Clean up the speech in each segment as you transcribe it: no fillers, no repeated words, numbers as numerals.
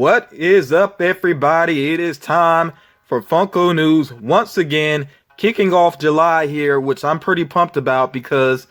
What is up, everybody? It is time for Funko News once again, kicking off July here, which I'm pretty pumped about because,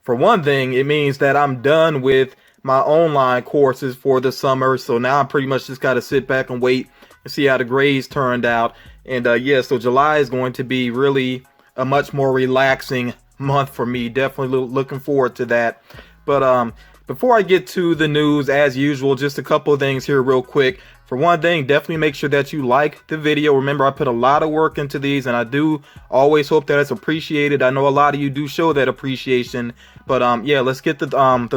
for one thing, it means that I'm done with my online courses for the summer. So now I pretty much just got to sit back and wait and see how the grades turned out. And yeah, so July is going to be really a much more relaxing month for me. Definitely looking forward to that. But before I get to the news, as usual, just a couple of things here real quick. For one thing, definitely make sure that you like the video. Remember, I put a lot of work into these, and I do always hope that it's appreciated. I know a lot of you do show that appreciation, but yeah, let's get the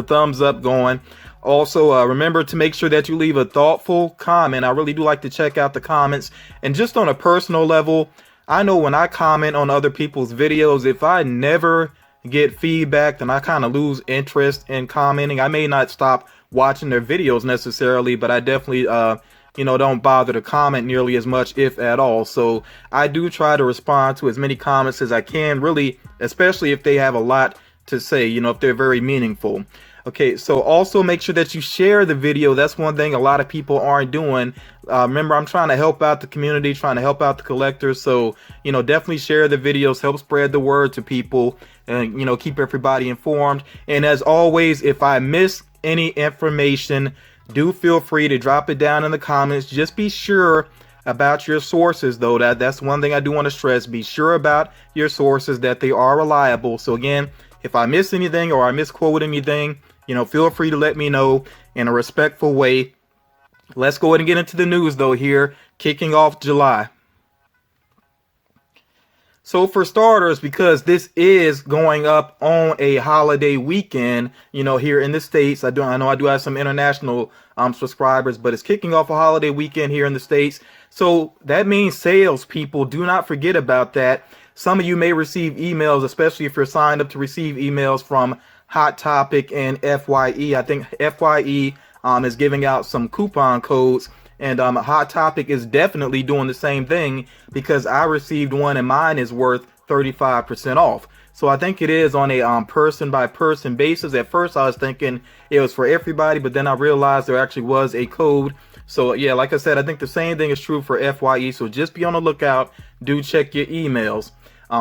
thumbs up going. Also, remember to make sure that you leave a thoughtful comment. I really do like to check out the comments. And just on a personal level, I know when I comment on other people's videos, if I never get feedback, then I kind of lose interest in commenting. I may not stop watching their videos necessarily, but I definitely don't bother to comment nearly as much, if at all. So I do try to respond to as many comments as I can, really, especially if they have a lot to say, if they're very meaningful. Okay, so also make sure that you share the video. That's one thing a lot of people aren't doing. Remember, I'm trying to help out the community, trying to help out the collectors. So, definitely share the videos, help spread the word to people, and, keep everybody informed. And as always, if I miss any information, do feel free to drop it down in the comments. Just be sure about your sources, though. That's one thing I do want to stress. Be sure about your sources, that they are reliable. So again, if I miss anything or I misquote anything, feel free to let me know in a respectful way. Let's go ahead and get into the news, though, here, kicking off July. So for starters, because this is going up on a holiday weekend, here in the States, I know I do have some international subscribers, but it's kicking off a holiday weekend here in the States. So that means salespeople, do not forget about that. Some of you may receive emails, especially if you're signed up to receive emails from Hot Topic and FYE. I think FYE is giving out some coupon codes, and Hot Topic is definitely doing the same thing because I received one and mine is worth 35% off. So I think it is on a person by person basis. At first I was thinking it was for everybody, but then I realized there actually was a code. So yeah, like I said, I think the same thing is true for FYE. So just be on the lookout. Do check your emails.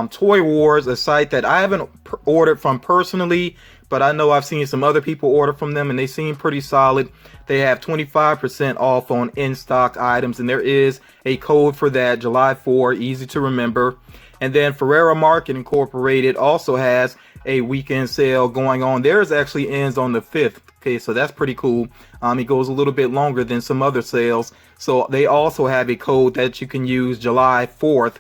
Toy Wars, a site that I haven't ordered from personally, but I know I've seen some other people order from them and they seem pretty solid. They have 25% off on in-stock items, and there is a code for that, July 4, easy to remember. And then Pharah Market Incorporated also has a weekend sale going on. Theirs actually ends on the 5th. Okay, so that's pretty cool. It goes a little bit longer than some other sales. So they also have a code that you can use, July 4th.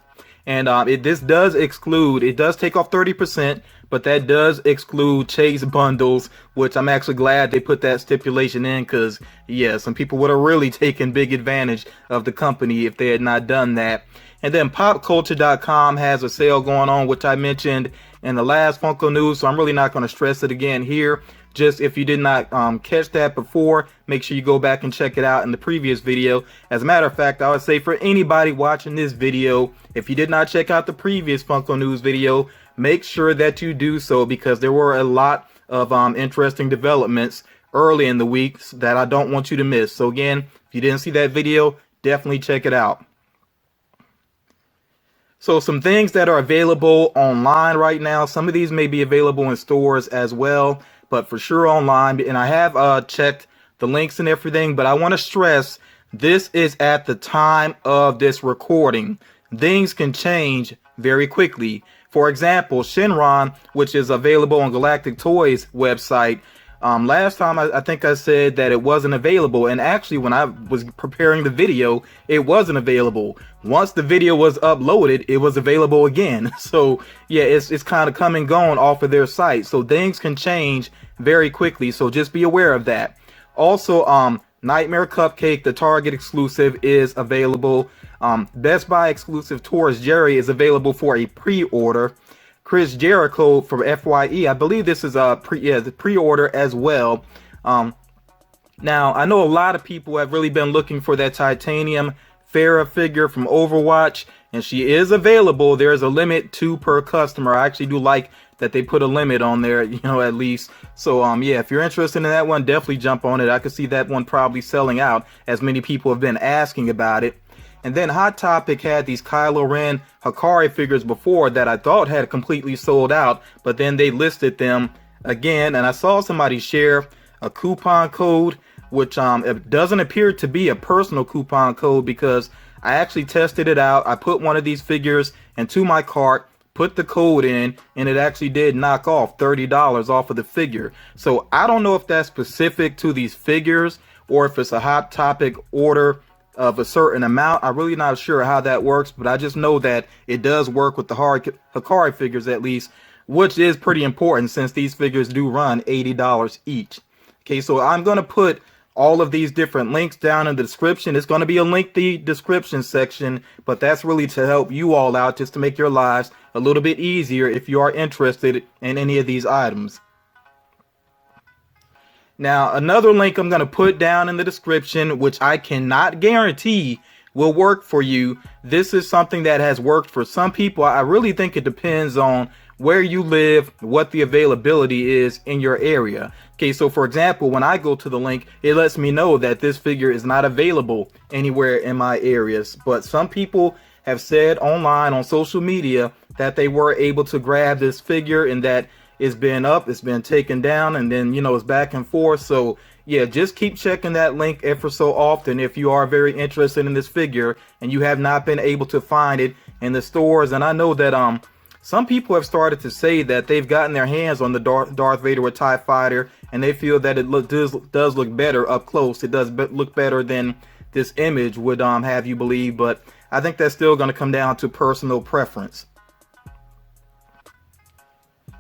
And this does exclude, it does take off 30%, but that does exclude Chase bundles, which I'm actually glad they put that stipulation in, because yeah, some people would have really taken big advantage of the company if they had not done that. And then popculture.com has a sale going on, which I mentioned in the last Funko News, so I'm really not going to stress it again here. Just if you did not catch that before, make sure you go back and check it out in the previous video. As a matter of fact, I would say for anybody watching this video, if you did not check out the previous Funko News video, make sure that you do so, because there were a lot of interesting developments early in the week that I don't want you to miss. So again, if you didn't see that video, definitely check it out. So some things that are available online right now, some of these may be available in stores as well, but for sure online. And I have checked the links and everything, but I want to stress this is at the time of this recording. Things can change very quickly. For example, Shenron, which is available on Galactic Toys website, last time I think I said that it wasn't available, and actually when I was preparing the video, it wasn't available. Once the video was uploaded, it was available again. So yeah, it's kind of come and gone off of their site, so things can change very quickly, so just be aware of that. Also, Nightmare Cupcake, the Target exclusive, is available. Best Buy exclusive Taurus Jerry is available for a pre-order. Chris Jericho from FYE, I believe this is the pre-order as well. Now I know a lot of people have really been looking for that titanium Pharah figure from Overwatch, and she is available. There's a limit, 2 per customer. I actually do like that they put a limit on there, you know, at least. So yeah, if you're interested in that one, definitely jump on it. I could see that one probably selling out, as many people have been asking about it. And then Hot Topic had these Kylo Ren Hikari figures before that I thought had completely sold out, but then they listed them again, and I saw somebody share a coupon code, which it doesn't appear to be a personal coupon code, because I actually tested it out. I put one of these figures into my cart, put the code in, and it actually did knock off $30 off of the figure. So I don't know if that's specific to these figures or if it's a Hot Topic order of a certain amount. I'm really not sure how that works, but I just know that it does work with the Hikari figures, at least, which is pretty important since these figures do run $80 each. Okay, so I'm going to put all of these different links down in the description. It's going to be a lengthy description section, but that's really to help you all out, just to make your lives a little bit easier if you are interested in any of these items. Now, another link I'm going to put down in the description, which I cannot guarantee will work for you. This is something that has worked for some people. I really think it depends on where you live, what the availability is in your area. Okay, so for example, when I go to the link, it lets me know that this figure is not available anywhere in my areas. But some people have said online on social media that they were able to grab this figure, and that it's been up, it's been taken down, and then, you know, it's back and forth. So yeah, just keep checking that link ever so often if you are very interested in this figure and you have not been able to find it in the stores. And I know that some people have started to say that they've gotten their hands on the Darth Vader with TIE Fighter, and they feel that it does look better up close. It does look better than this image would have you believe, but I think that's still going to come down to personal preference.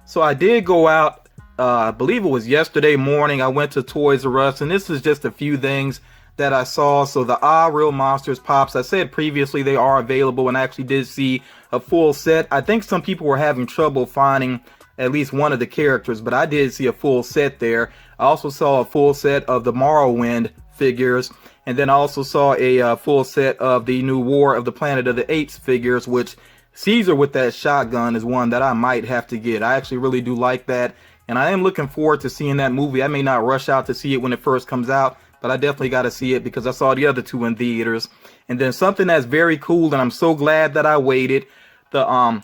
So I did go out, I believe it was yesterday morning. I went to Toys R Us, and this is just a few things that I saw. So the Real Monsters Pops, I said previously they are available, and I actually did see a full set. I think some people were having trouble finding at least one of the characters, but I did see a full set there. I also saw a full set of the Morrowind figures, and then I also saw a full set of the new War of the Planet of the Apes figures, which Caesar with that shotgun is one that I might have to get. I actually really do like that, and I am looking forward to seeing that movie. I may not rush out to see it when it first comes out, but I definitely got to see it because I saw the other two in theaters. And then something that's very cool, and I'm so glad that I waited, the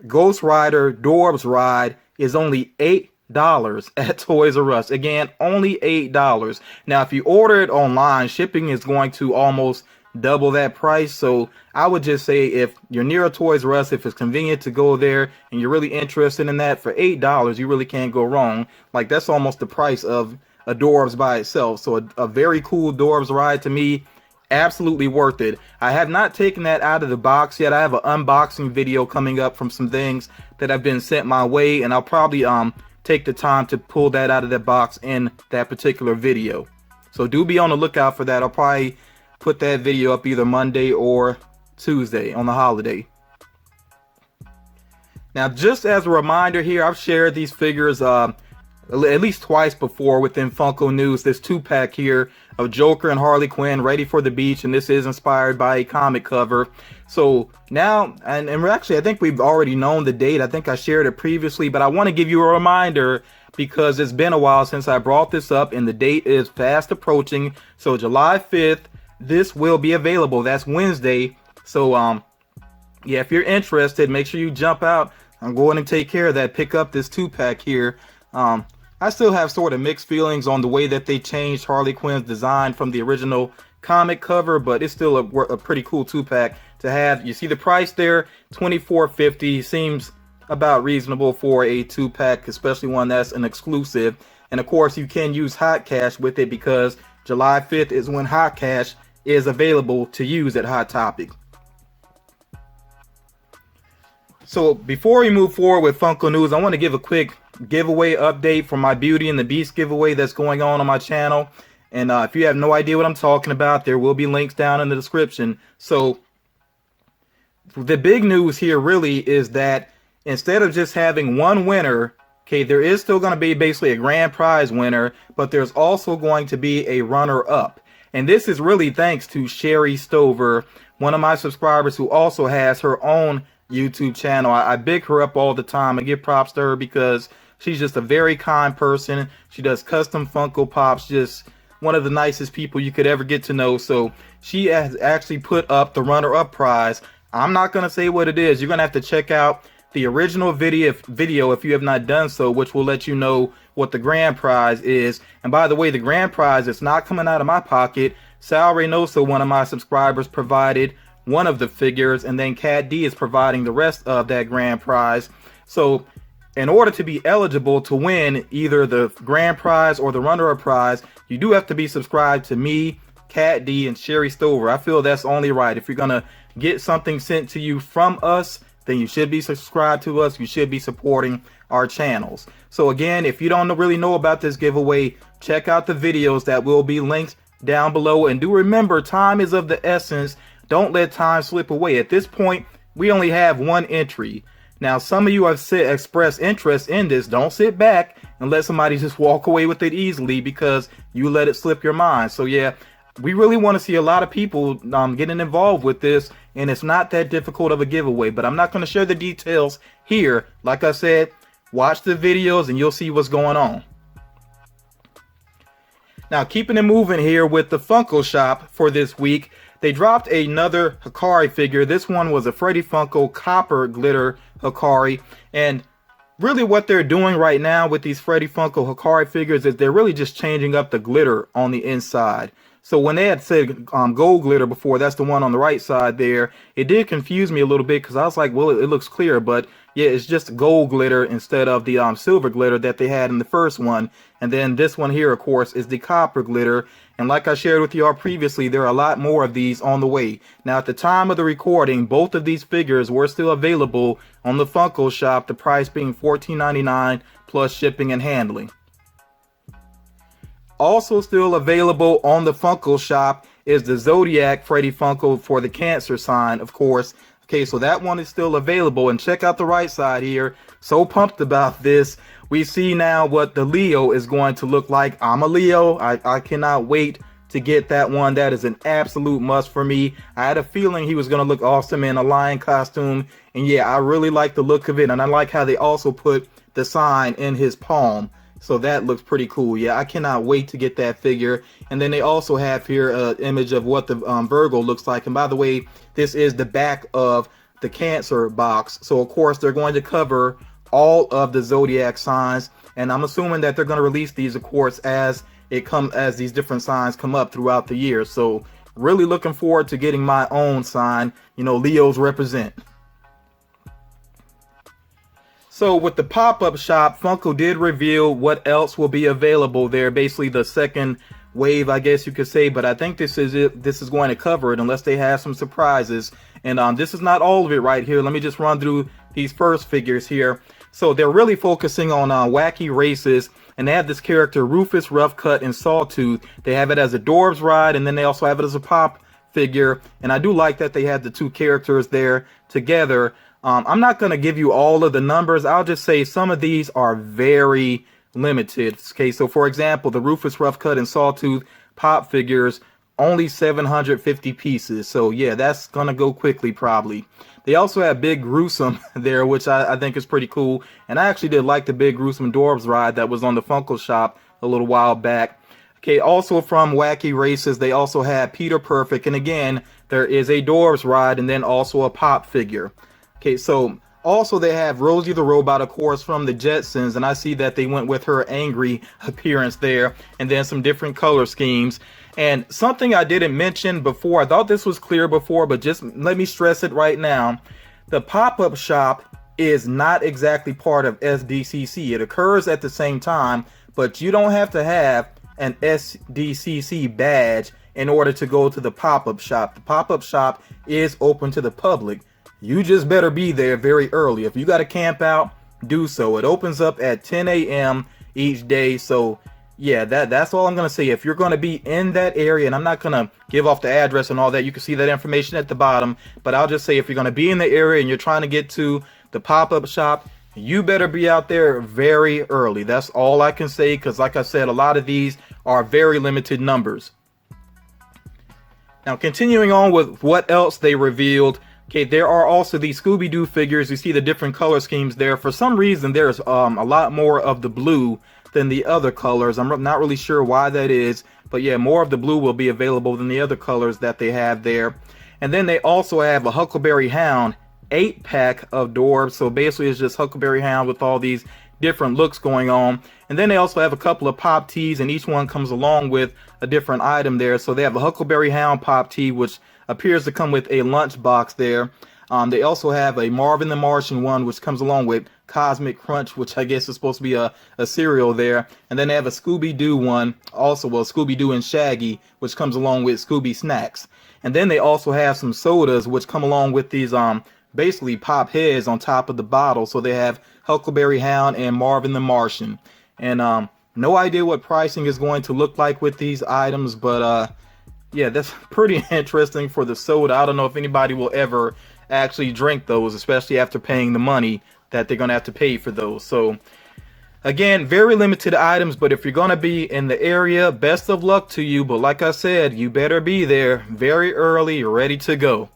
Ghost Rider Dorbs ride is only $8 at Toys R Us. Again, only $8. Now, if you order it online, shipping is going to almost double that price. So I would just say, if you're near a Toys R Us, if it's convenient to go there and you're really interested in that, for $8 you really can't go wrong. Like, that's almost the price of a Dorbs by itself. So a very cool Dorbs ride to me. Absolutely worth it. I have not taken that out of the box yet. I have an unboxing video coming up from some things that have been sent my way, and I'll probably take the time to pull that out of that box in that particular video. So do be on the lookout for that. I'll probably put that video up either Monday or Tuesday on the holiday. Now, just as a reminder here, I've shared these figures at least twice before within Funko News. This 2-pack here of Joker and Harley Quinn ready for the beach, and this is inspired by a comic cover. So now, and we're actually, I think we've already known the date. I think I shared it previously, but I want to give you a reminder because it's been a while since I brought this up, and the date is fast approaching. So July 5th, this will be available. That's Wednesday. So yeah, if you're interested, make sure you jump out. I'm going to take care of that. Pick up this 2-pack here. I still have sort of mixed feelings on the way that they changed Harley Quinn's design from the original comic cover, but it's still a pretty cool 2-pack to have. You see the price there, $24.50. Seems about reasonable for a 2-pack, especially one that's an exclusive. And of course, you can use Hot Cash with it because July 5th is when Hot Cash is available to use at Hot Topic. So before we move forward with Funko News, I want to give a quick giveaway update for my Beauty and the Beast giveaway that's going on my channel. And if you have no idea what I'm talking about, there will be links down in the description. So the big news here really is that instead of just having one winner, okay, there is still going to be basically a grand prize winner, but there's also going to be a runner-up. And this is really thanks to Sherry Stover, one of my subscribers who also has her own YouTube channel. I big her up all the time. I give props to her because she's just a very kind person. She does custom Funko Pops, just one of the nicest people you could ever get to know. So she has actually put up the runner-up prize. I'm not going to say what it is. You're going to have to check out the original video if you have not done so, which will let you know what the grand prize is. And by the way, the grand prize is not coming out of my pocket. Sal Reynoso, one of my subscribers, provided one of the figures, and then Cat D is providing the rest of that grand prize. So in order to be eligible to win either the grand prize or the runner-up prize, you do have to be subscribed to me, Cat D, and Sherry Stover. I feel that's only right. If you're gonna get something sent to you from us, then you should be subscribed to us. You should be supporting our channels. So again, if you don't really know about this giveaway, check out the videos that will be linked down below. And do remember, time is of the essence. Don't let time slip away. At this point, we only have one entry. Now, some of you have expressed interest in this. Don't sit back and let somebody just walk away with it easily because you let it slip your mind. So yeah, we really want to see a lot of people getting involved with this, and it's not that difficult of a giveaway, but I'm not going to share the details here. Like I said, watch the videos and you'll see what's going on. Now, keeping it moving here with the Funko Shop for this week, they dropped another Hikari figure. This one was a Freddy Funko Copper Glitter Hikari, and really what they're doing right now with these Freddy Funko Hikari figures is they're really just changing up the glitter on the inside. So when they had said gold glitter before, that's the one on the right side there, it did confuse me a little bit because I was like, well, it looks clear, but yeah, it's just gold glitter instead of the silver glitter that they had in the first one. And then this one here, of course, is the copper glitter. And like I shared with you all previously, there are a lot more of these on the way. Now, at the time of the recording, both of these figures were still available on the Funko Shop, the price being $14.99 plus shipping and handling. Also still available on the Funko Shop is the Zodiac Freddy Funko for the Cancer sign, of course. Okay, so that one is still available. And check out the right side here. So pumped about this. We see now what the Leo is going to look like. I'm a Leo. I cannot wait to get that one. That is an absolute must for me. I had a feeling he was going to look awesome in a lion costume. And yeah, I really like the look of it. And I like how they also put the sign in his palm. So that looks pretty cool. Yeah, I cannot wait to get that figure. And then they also have here an image of what the Virgo looks like. And by the way, this is the back of the Cancer box. So of course they're going to cover all of the zodiac signs. And I'm assuming that they're going to release these, of course, as these different signs come up throughout the year. So really looking forward to getting my own sign. You know, Leos represent. So with the pop-up shop, Funko did reveal what else will be available there. Basically the second wave, I guess you could say, but I think this is it. This is going to cover it unless they have some surprises. And this is not all of it right here. Let me just run through these first figures here. So they're really focusing on wacky races, and they have this character Rufus, Rough Cut, and Sawtooth. They have it as a Dorbs ride, and then they also have it as a pop figure. And I do like that they had the two characters there together. I'm not going to give you all of the numbers. I'll just say some of these are very limited. Okay, so for example, the Rufus, Rough Cut, and Sawtooth pop figures, only 750 pieces. So yeah, that's going to go quickly probably. They also have Big Gruesome there, which I think is pretty cool. And I actually did like the Big Gruesome Dorbs ride that was on the Funko Shop a little while back. Okay, also from Wacky Races, they also have Peter Perfect. And again, there is a Dorbs ride and then also a pop figure. Okay, so also they have Rosie the Robot, of course, from the Jetsons, and I see that they went with her angry appearance there, and then some different color schemes. And something I didn't mention before, I thought this was clear before, but just let me stress it right now. The pop-up shop is not exactly part of SDCC. It occurs at the same time, but you don't have to have an SDCC badge in order to go to the pop-up shop. The pop-up shop is open to the public. You just better be there very early. If you got to camp out, do so. It opens up at 10 a.m. each day. So yeah, that's all I'm going to say. If you're going to be in that area, and I'm not going to give off the address and all that, you can see that information at the bottom. But I'll just say if you're going to be in the area and you're trying to get to the pop-up shop, you better be out there very early. That's all I can say, because like I said, a lot of these are very limited numbers. Now, continuing on with what else they revealed. Okay, there are also these Scooby Doo figures. You see the different color schemes there. For some reason, there's a lot more of the blue than the other colors. I'm not really sure why that is, but yeah, more of the blue will be available than the other colors that they have there. And then they also have a Huckleberry Hound 8-pack of Dorbs. So basically, it's just Huckleberry Hound with all these different looks going on. And then they also have a couple of pop tees, and each one comes along with a different item there. So they have a Huckleberry Hound pop tee, which appears to come with a lunchbox there. They also have a Marvin the Martian one, which comes along with Cosmic Crunch, which I guess is supposed to be a cereal there. And then they have a Scooby Doo one, also, well, Scooby Doo and Shaggy, which comes along with Scooby Snacks. And then they also have some sodas, which come along with these basically pop heads on top of the bottle. So they have Huckleberry Hound and Marvin the Martian. And no idea what pricing is going to look like with these items, but yeah, that's pretty interesting for the soda. I don't know if anybody will ever actually drink those, especially after paying the money that they're going to have to pay for those. So again, very limited items, but if you're going to be in the area, best of luck to you. But like I said, you better be there very early, ready to go.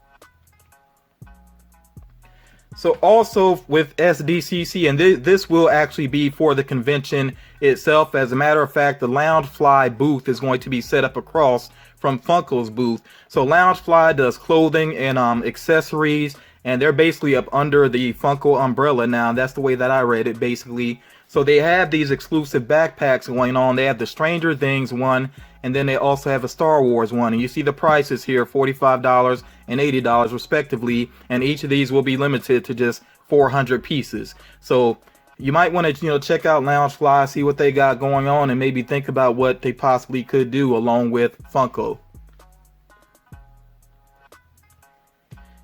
So also with SDCC, and this will actually be for the convention itself. As a matter of fact, the Loungefly booth is going to be set up across from Funko's booth. So Loungefly does clothing and accessories, and they're basically up under the Funko umbrella now. That's the way that I read it, basically. So they have these exclusive backpacks going on. They have the Stranger Things one, and then they also have a Star Wars one. And you see the prices here, $45 and $80 respectively. And each of these will be limited to just 400 pieces. So you might want to, check out Loungefly, see what they got going on, and maybe think about what they possibly could do along with Funko.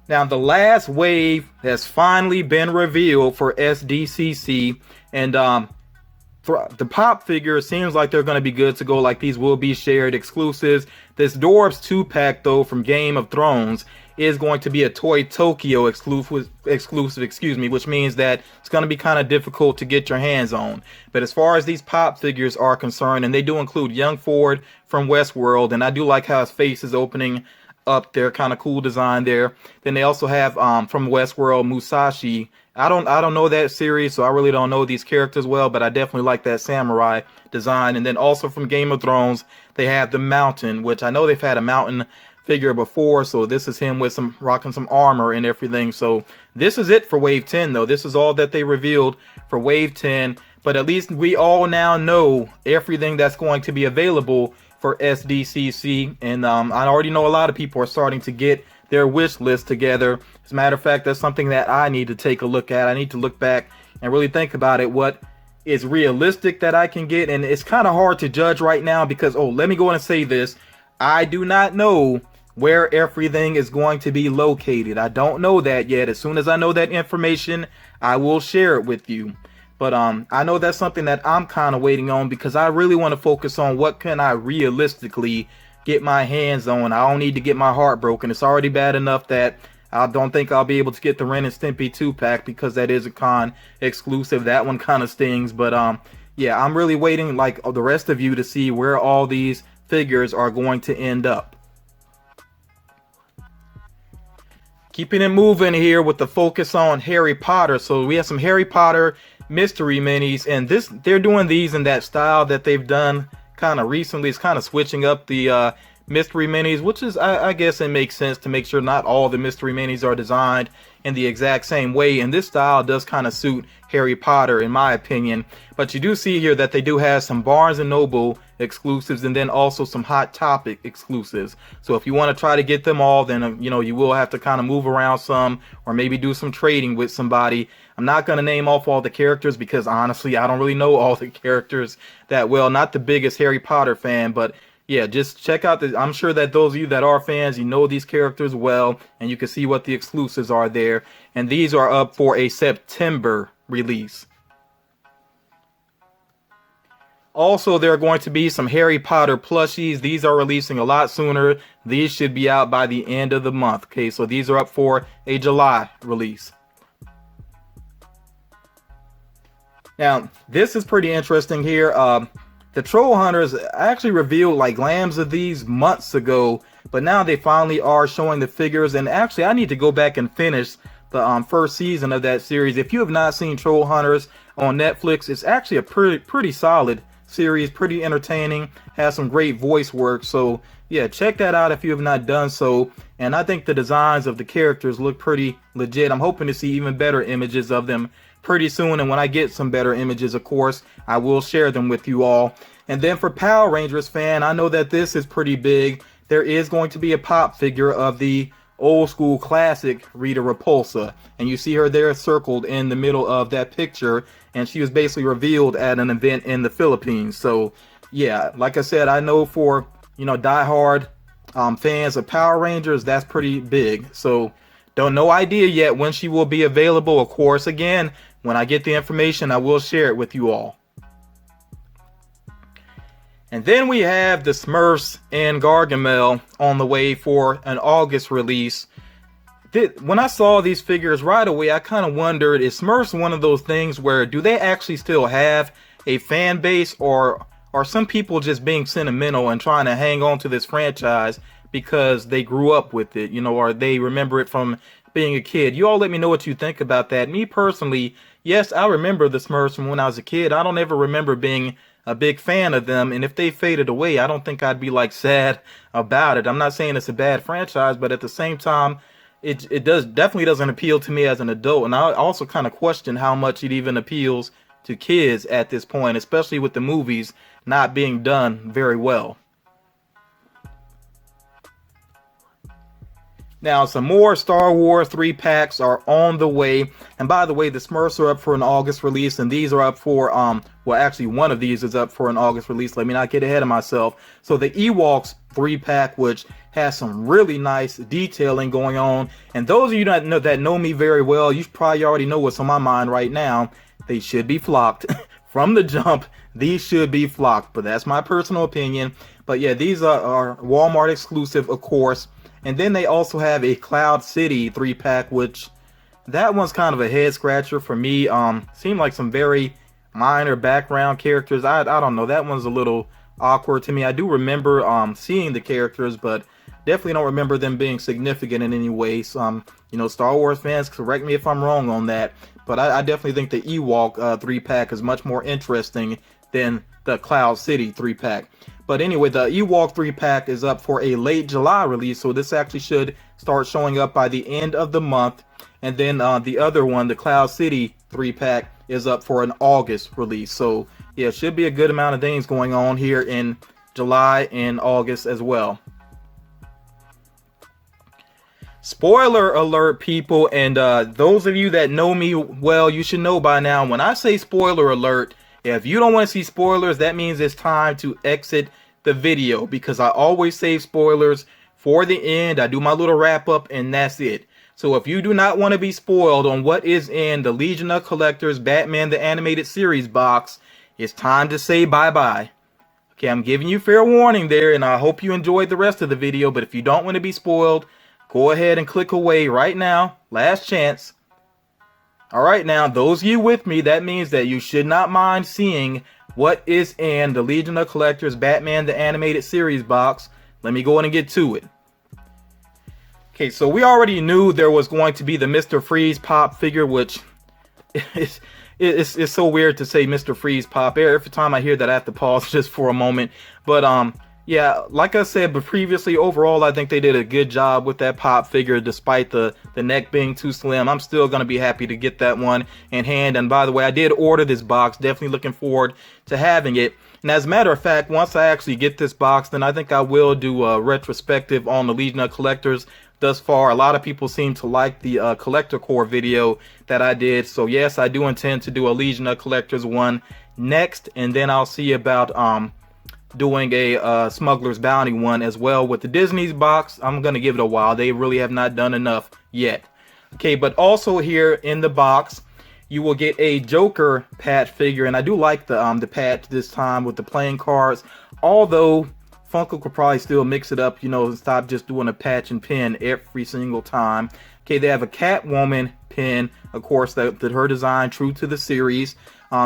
Now, the last wave has finally been revealed for SDCC, and for the pop figure, seems like they're going to be good to go. Like, these will be shared exclusives. This Dorbs 2-pack, though, from Game of Thrones is going to be a Toy Tokyo exclusive, which means that it's going to be kind of difficult to get your hands on. But as far as these pop figures are concerned, and they do include Young Ford from Westworld, and I do like how his face is opening up there, kind of cool design there. Then they also have from Westworld, Musashi. I don't know that series, so I really don't know these characters well, but I definitely like that samurai design. And then also from Game of Thrones, they have the Mountain, which I know they've had a Mountain figure before, so this is him with some rocking some armor and everything. So this is it for Wave 10, though. This is all that they revealed for Wave 10, but at least we all now know everything that's going to be available for SDCC, and I already know a lot of people are starting to get their wish list together. As a matter of fact, that's something that I need to take a look at. I need to look back and really think about it, what is realistic that I can get. And it's kind of hard to judge right now because, let me go and say this, I do not know where everything is going to be located. I don't know that yet. As soon as I know that information, I will share it with you. But I know that's something that I'm kind of waiting on, because I really want to focus on what can I realistically get my hands on. I don't need to get my heart broken. It's already bad enough that I don't think I'll be able to get the Ren and Stimpy 2-pack, because that is a con exclusive. That one kind of stings. But yeah, I'm really waiting, like the rest of you, to see where all these figures are going to end up. Keeping it moving here with the focus on Harry Potter. So we have some Harry Potter mystery minis, and they're doing these in that style that they've done kind of recently. It's kind of switching up the mystery minis, which is, I guess it makes sense to make sure not all the mystery minis are designed in the exact same way, and this style does kind of suit Harry Potter in my opinion. But you do see here that they do have some Barnes and Noble exclusives, and then also some Hot Topic exclusives. So if you want to try to get them all, then you will have to kind of move around some, or maybe do some trading with somebody. I'm not going to name off all the characters, because honestly I don't really know all the characters that well. Not the biggest Harry Potter fan, but yeah, just check out the, I'm sure that those of you that are fans, you know these characters well, and you can see what the exclusives are there. And these are up for a September release. Also, there are going to be some Harry Potter plushies. These are releasing a lot sooner. These should be out by the end of the month. Okay, so these are up for a July release. Now, this is pretty interesting here. The Troll Hunters actually revealed like lambs of these months ago. But now they finally are showing the figures, and actually I need to go back and finish the first season of that series. If you have not seen Troll Hunters on Netflix, it's actually a pretty solid series, pretty entertaining, has some great voice work. So yeah, check that out if you have not done so. And I think the designs of the characters look pretty legit. I'm hoping to see even better images of them pretty soon, and when I get some better images, of course, I will share them with you all. And then for Power Rangers fan, I know that this is pretty big. There is going to be a pop figure of the old school classic Rita Repulsa, and you see her there circled in the middle of that picture, and she was basically revealed at an event in the Philippines. So yeah, like I said, I know for, you know, diehard fans of Power Rangers, that's pretty big. So no idea yet when she will be available. Of course, again, when I get the information, I will share it with you all. And then we have the Smurfs and Gargamel on the way for an August release. When I saw these figures right away, I kind of wondered, is Smurfs one of those things where do they actually still have a fan base, or are some people just being sentimental and trying to hang on to this franchise because they grew up with it, you know, or they remember it from being a kid? You all let me know what you think about that. Me personally, yes, I remember the Smurfs from when I was a kid. I don't ever remember being a big fan of them, and if they faded away, I don't think I'd be like sad about it. I'm not saying it's a bad franchise, but at the same time, it definitely doesn't appeal to me as an adult, and I also kind of question how much it even appeals to kids at this point, especially with the movies not being done very well. Now, some more Star Wars 3-packs are on the way. And by the way, the Smurfs are up for an August release, and these are up for, well, actually, one of these is up for an August release. Let me not get ahead of myself. So the Ewoks 3-pack, which has some really nice detailing going on. And those of you that know me very well, you probably already know what's on my mind right now. They should be flocked. From the jump, these should be flocked. But that's my personal opinion. But yeah, these are Walmart exclusive, of course. And then they also have a Cloud City 3-pack, which that one's kind of a head scratcher for me. Seemed like some very minor background characters. I don't know. That one's a little awkward to me. I do remember seeing the characters, but definitely don't remember them being significant in any way. So, you know, Star Wars fans, correct me if I'm wrong on that. But I definitely think the Ewok 3-pack is much more interesting than the Cloud City 3-pack. But anyway, the Ewok 3-pack is up for a late July release, so this actually should start showing up by the end of the month. And then the other one, the Cloud City 3-pack, is up for an August release. So yeah, it should be a good amount of things going on here in July and August as well. Spoiler alert, people, and those of you that know me well, you should know by now, when I say spoiler alert, if you don't want to see spoilers, that means it's time to exit the video, because I always save spoilers for the end. I do my little wrap up and that's it. So if you do not want to be spoiled on what is in the Legion of Collectors Batman the Animated Series box, it's time to say bye-bye. Okay, I'm giving you fair warning there, and I hope you enjoyed the rest of the video, but if you don't want to be spoiled, go ahead and click away right now. Last chance. Alright, now, those of you with me, that means that you should not mind seeing what is in the Legion of Collectors Batman the Animated Series box. Let me go in and get to it. Okay, so we already knew there was going to be the Mr. Freeze pop figure, which it's so weird to say Mr. Freeze pop. Every time I hear that, I have to pause just for a moment. But yeah, like I said, but previously, overall, I think they did a good job with that pop figure, despite the neck being too slim. I'm still going to be happy to get that one in hand. And by the way, I did order this box. Definitely looking forward to having it. And as a matter of fact, once I actually get this box, then I think I will do a retrospective on the Legion of Collectors thus far. A lot of people seem to like the Collector Core video that I did. So yes, I do intend to do a Legion of Collectors one next. And then I'll see about doing a Smuggler's Bounty one as well. With the Disney's box, I'm going to give it a while. They really have not done enough yet. Okay, but also here in the box, you will get a Joker patch figure. And I do like the patch this time with the playing cards. Although Funko could probably still mix it up, you know, and stop just doing a patch and pin every single time. Okay, they have a Catwoman pin, of course, that her design true to the series.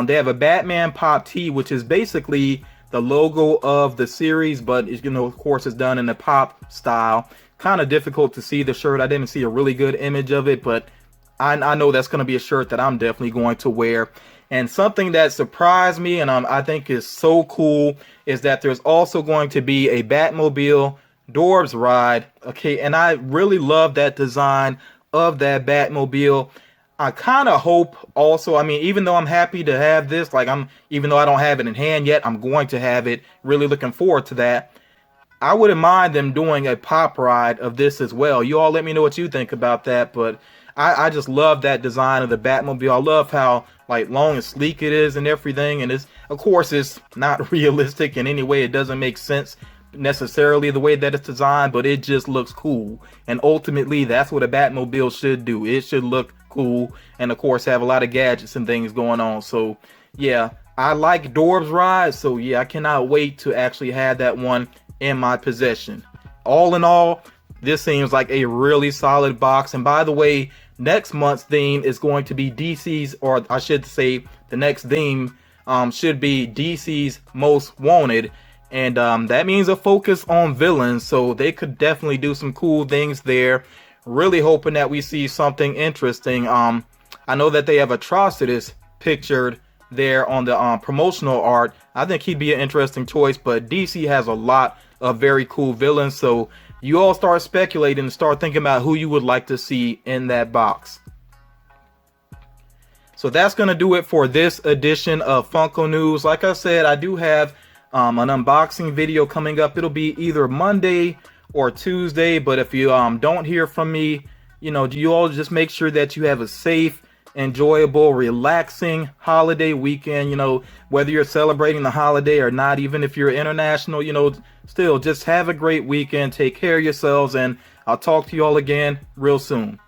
They have a Batman Pop Tee, which is basically the logo of the series, but it's, of course, it's done in the pop style. Kind of difficult to see the shirt. I didn't see a really good image of it, but I know that's going to be a shirt that I'm definitely going to wear. And something that surprised me and I think is so cool is that there's also going to be a Batmobile Dorbs ride. Okay, and I really love that design of that Batmobile. I kind of hope also, I mean, even though I'm happy to have this, even though I don't have it in hand yet, I'm going to have it. Really looking forward to that. I wouldn't mind them doing a pop ride of this as well. You all let me know what you think about that, but I just love that design of the Batmobile. I love how long and sleek it is and everything. And of course, it's not realistic in any way. It doesn't make sense necessarily the way that it's designed, but it just looks cool. And ultimately, that's what a Batmobile should do. It should look cool and, of course, have a lot of gadgets and things going on. So, yeah, I like Dorbs rides. So, yeah, I cannot wait to actually have that one in my possession. All in all, this seems like a really solid box. And by the way, next month's theme is going to be DC's, or I should say the next theme should be DC's Most Wanted. And that means a focus on villains. So they could definitely do some cool things there. Really hoping that we see something interesting. I know that they have Atrocitus pictured there on the promotional art. I think he'd be an interesting choice. But DC has a lot of very cool villains. So you all start speculating and start thinking about who you would like to see in that box. So that's going to do it for this edition of Funko News. Like I said, I do have an unboxing video coming up. It'll be either Monday or Tuesday. But if you don't hear from me, you all just make sure that you have a safe, enjoyable, relaxing holiday weekend. Whether you're celebrating the holiday or not, even if you're international, still just have a great weekend. Take care of yourselves, and I'll talk to you all again real soon.